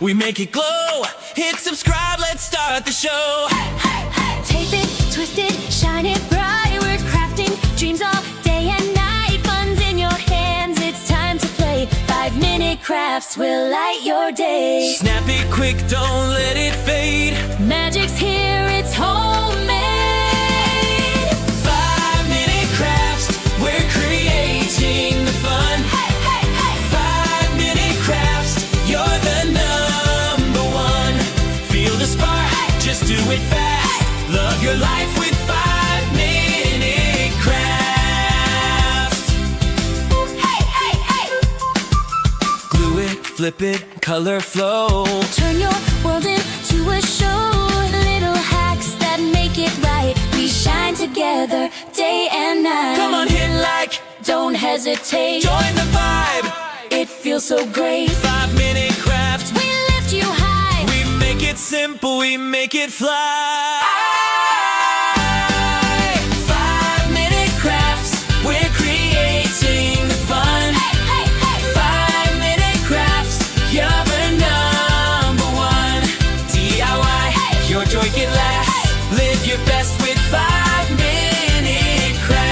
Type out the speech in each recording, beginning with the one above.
We make it glow. Hit subscribe, let's start the show. Tape it, twist it, shine it bright. We're crafting dreams all day and night. Fun's in your hands, it's time to play. 5-minute crafts will light your day. Snap it quick, don't let it fade. Magic's here, it's homemade. 5-minute crafts, we're creating the fun. 5-minute crafts, you're the number one. Feel the spark, just do it fast. Love your life with 5-minute crafts. Glue it, flip it, color flow. Turn your world into a show. Little hacks that make it right. We shine together day and night. Come on, hit like, don't hesitate. join the vibe. It feels so great. 5-minute crafts, We lift you high. we make it simple, we make it fly. 5-minute crafts, we're creating the fun. 5-minute crafts, you're the number one. DIY, your joy can last. Live your best with 5-minute crafts.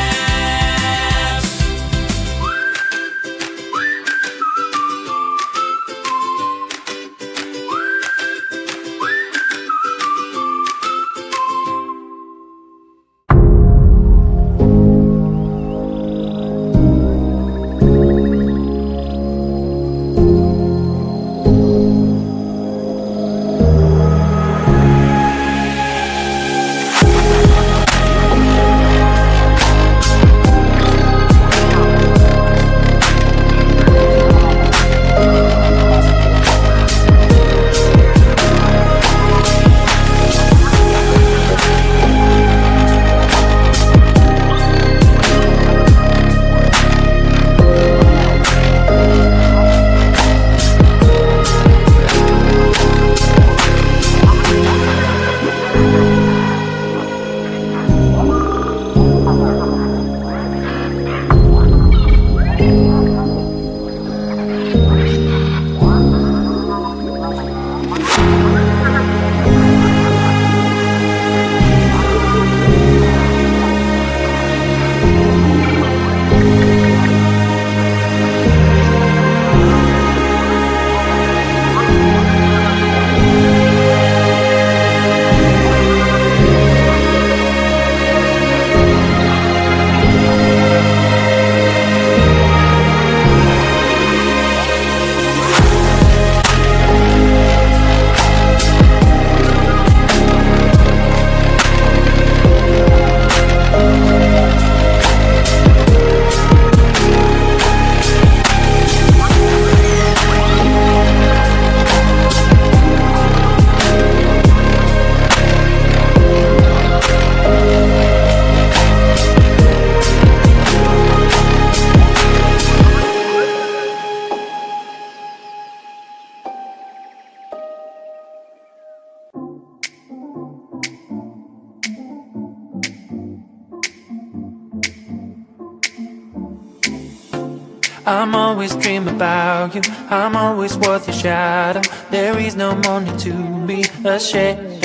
I'm always dreaming about you. I'm always worth your shadow. There is no more need to be ashamed.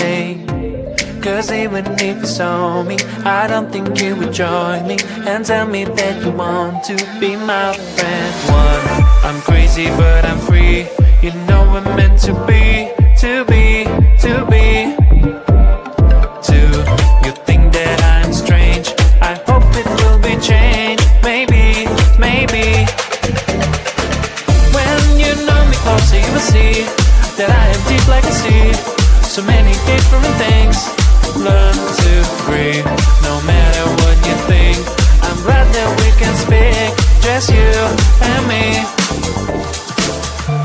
Cause even if you saw me, I don't think you would join me and tell me that you want to be my friend. One, I'm crazy but I'm free. You know we're meant to be, to be, to be. Two, you think that I'm strange. I hope it will be changed. Maybe, maybe. When you know me closer, you will see that I am deep like a sea. So many different things. Learn to breathe, no matter what you think. I'm glad that we can speak, just you and me.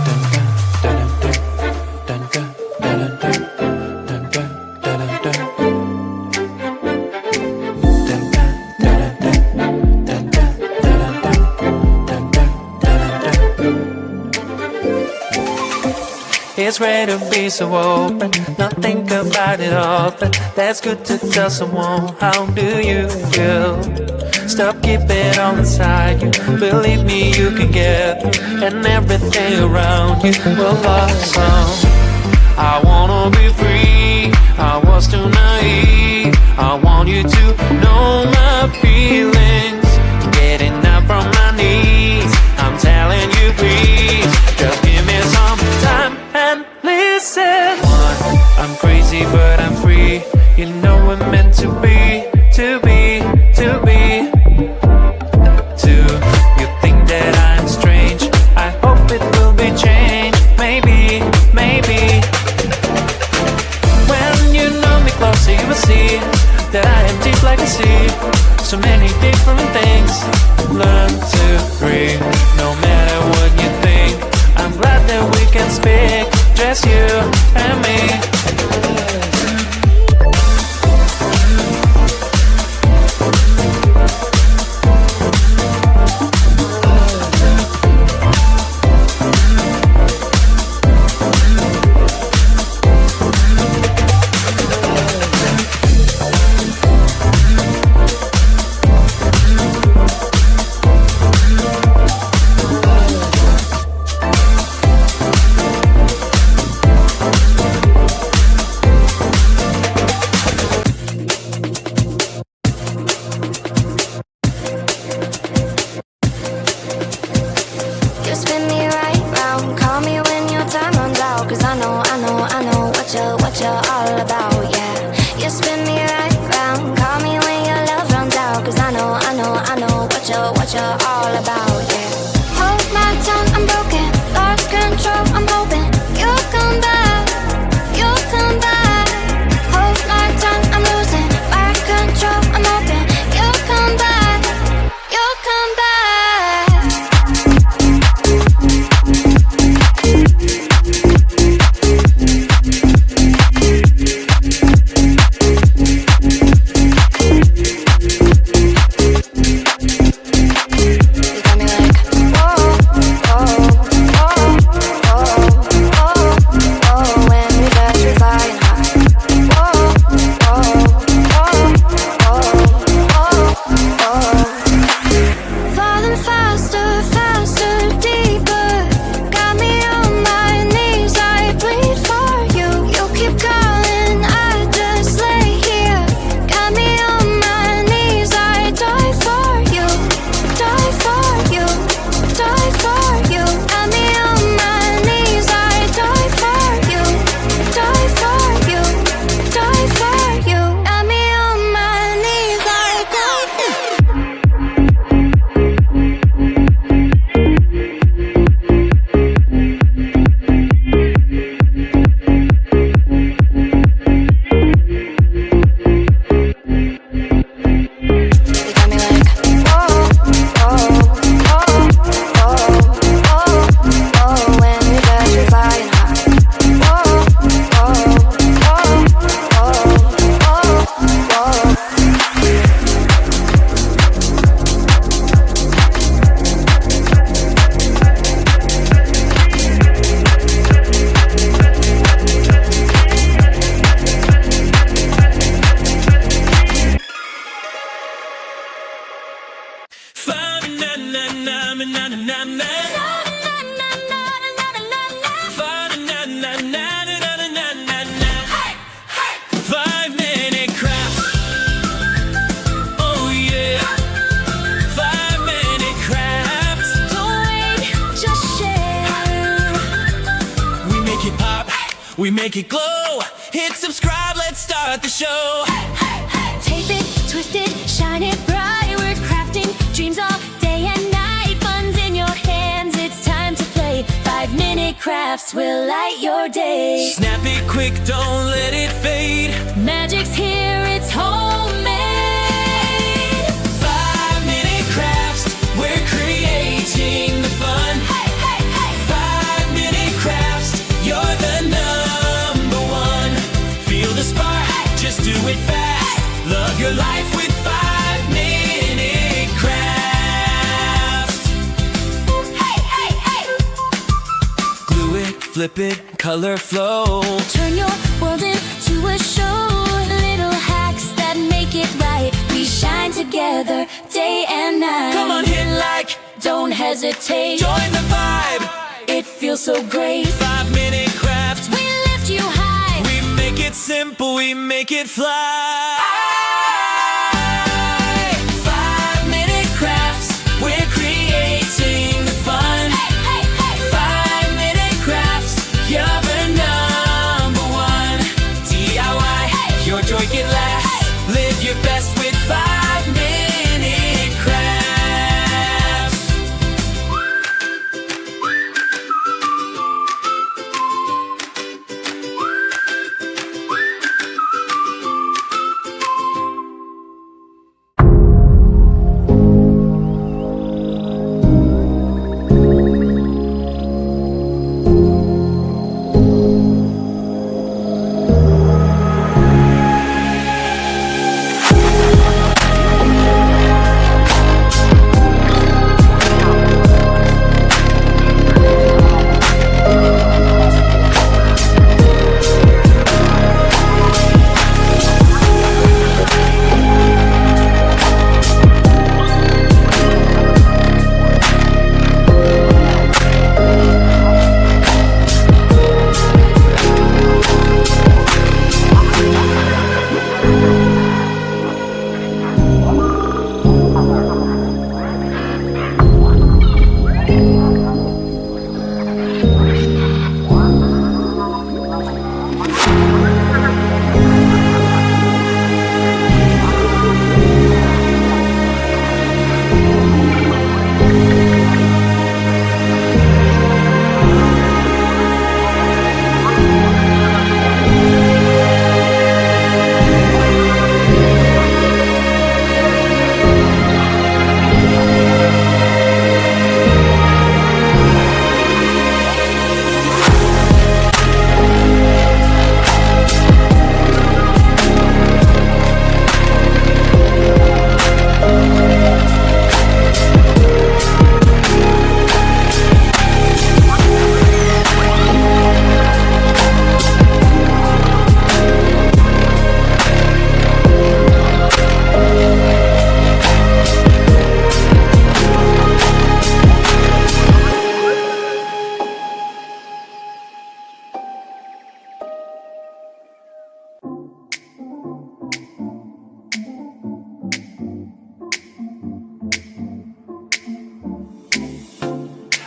Dun, dun, dun, dun, dun, dun, dun, dun, dun, It's rare to be so open, not think about it often. That's good to tell someone. How do you feel? Stop keeping all inside you. Believe me, you can get through, and everything around you will blossom. I wanna be free, I was too naive. I want you to know my feelings. Getting up from my knees, I'm telling you please, just give me some time and listen. One, I'm crazy but I'm free. You know we're meant to be, to be, to be. Two, you think that I'm strange. I hope it will be changed. Maybe, maybe. When you know me closer, you will see that I am deep like a sea. So many different things. Learn to breathe, no matter what you think. I'm glad that we can speak, just you and me. We make it glow. Hit subscribe, let's start the show. Tape it, twist it, shine it bright. We're crafting dreams all day and night. Fun's in your hands, it's time to play. 5-minute crafts will light your day. Snap it quick, don't let it fade. Magic's here, it's homemade. 5-minute crafts, we're creating the fun. 5-minute crafts, you're the number one. Feel the spark, just do it fast. Love your life with 5-minute crafts. Glue it, flip it, color flow. Turn your world into a show. Little hacks that make it right. We shine together day and night. Come on, hit like, don't hesitate. join the vibe. It feels so great. 5-minute craft. We lift you high. We make it simple, we make it fly. 5-minute crafts. We're creating the fun. 5-minute crafts. You're the number one. DIY, your joy can last. Live your best with 5-minute crafts.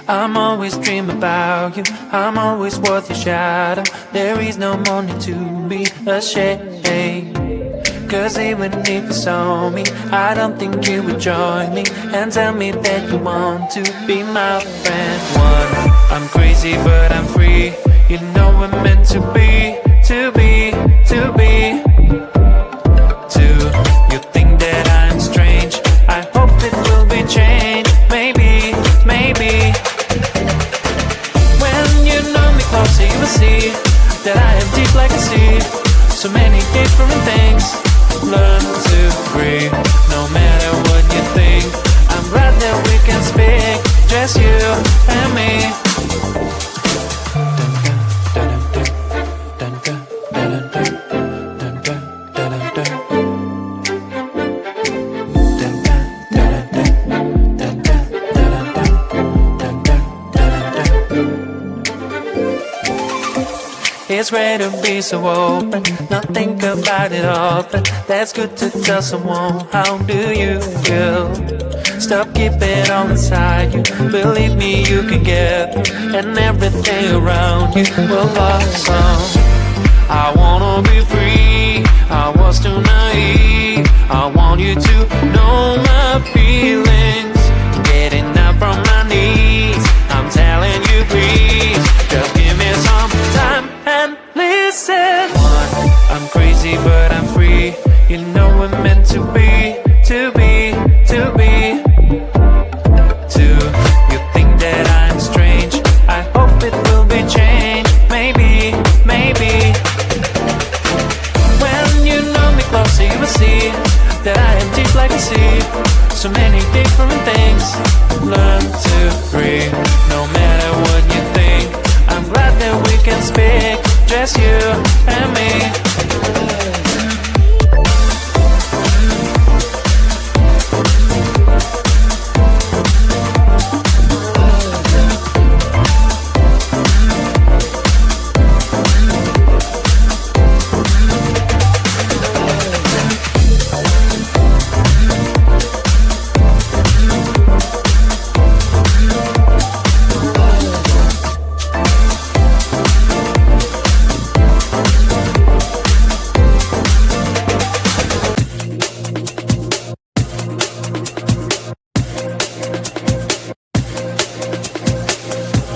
I'm always dreaming about you. I'm always worth your shadow. There is no more need to be ashamed. Cause even if you saw me, I don't think you would join me and tell me that you want to be my friend. One, I'm crazy but I'm free. You know we're meant to be, to be, to be. Two, you think that I'm strange. I hope it will be changed. Maybe, maybe. When you know me closer, you will see that I am deep like a sea. So many different things. Learn to breathe, no matter what you think. I'm glad that we can speak, just you and me. It's rare to be so open, not think about it often. That's good to tell someone, how do you feel? Stop keeping it all inside you. Believe me, you can get through, and everything around you will blossom. I wanna be free, I was too naive. I want you to know my feelings. Getting up from my knees, I'm telling you please, just give me some time and listen. One, I'm crazy but I'm free. You know we're meant to be, to be, to be. Two, you think that I'm strange. I hope it will be changed. Maybe, maybe. When you know me closer, you will see that I am deep like a sea. So many different things. Learn to breathe, no matter what you think. I'm I'm glad that we can speak, just you and me.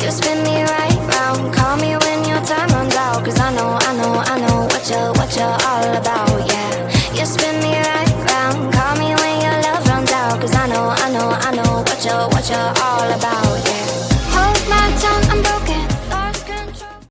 You spin me right round, call me when your time runs out. Cause I know what you're all about, yeah. You spin me right round, call me when your love runs out. Cause I know what you're all about, yeah.